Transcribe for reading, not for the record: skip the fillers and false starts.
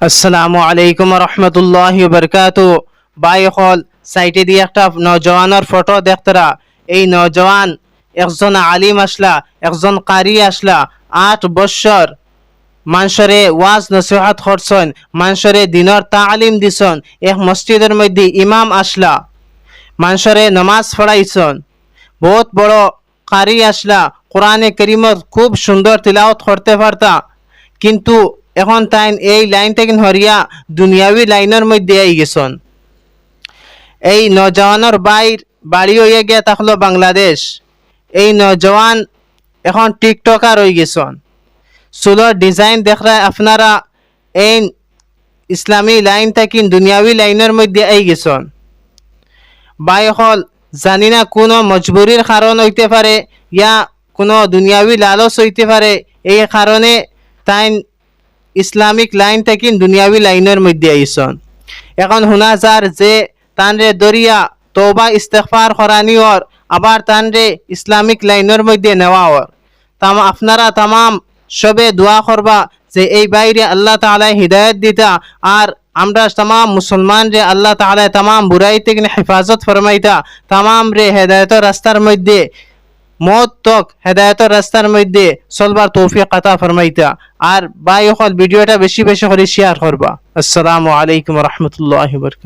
আসসালামু আলাইকুম রহমতুল্লাহি বারকাতু। ভাই হল সাইটে দিয়ে একটা নজওয়ানের ফটো দেখতরা। এই নজওয়ান একজন আলিম আসলা, একজন কারি আসলা। 8 বছর মানুষরে ওয়াজ নসিহত করছেন, মানুষরে দিনের তালিম দিছেন। এক মসজিদের মধ্যে ইমাম আসলা, মানুষরে নমাজ পড়াইছেন। বহুত বড় কারি আসলা, কোরআনে করিমত খুব সুন্দর তিলাওয়াত করতে পারতা। কিন্তু এখন তাই এই লাইন থেকে হরিয়া দুনিয়াবি লাইনের মধ্যে আই গেছন। এই নজওয়ানের বাড়ি হইয়া গিয়া থাকলো বাংলাদেশ। এই নজওয়ান এখন টিকটকার হয়ে গেছন। চুলোর ডিজাইন দেখরা আপনারা এই ইসলামী লাইন থেকে দুনিয়াবি লাইনের মধ্যে আই গেছন। বাই হল জানি না কোনো মজবুরির কারণ হইতে পারে, ইয়া কোনো দুনিয়াবি লালচ হইতে পারে। এই কারণে তাই ইসলামিক লাইন থেকে দুনিয়াবি লাইনের মধ্যে আইসন। এখন শুনা যার যে তানরে দরিয়া তওবা ইস্তেগফার করানি ওর, আবার তানরে ইসলামিক লাইনের মধ্যে নেওয়া ওর। আপনারা তামাম সবে দোয়া করবা যে এই বাইরে আল্লাহ তাআলা হিদায়াত দিতা, আর আমরা তামাম মুসলমান রে আল্লাহ তাআলা তামাম বুরাই থেকে হেফাজত ফরমাইতা, তামাম রে হেদায়তের রাস্তার মধ্যে মত তক হেদায়তের রাস্তার মধ্যে চলবার তৌফিক আতা ফরমাইতা। আর ভাই হল ভিডিওটা বেশি বেশি করে শেয়ার করবা। আসসালামু আলাইকুম রহমতুল্লাহি ওয়া বারাকাতুহু।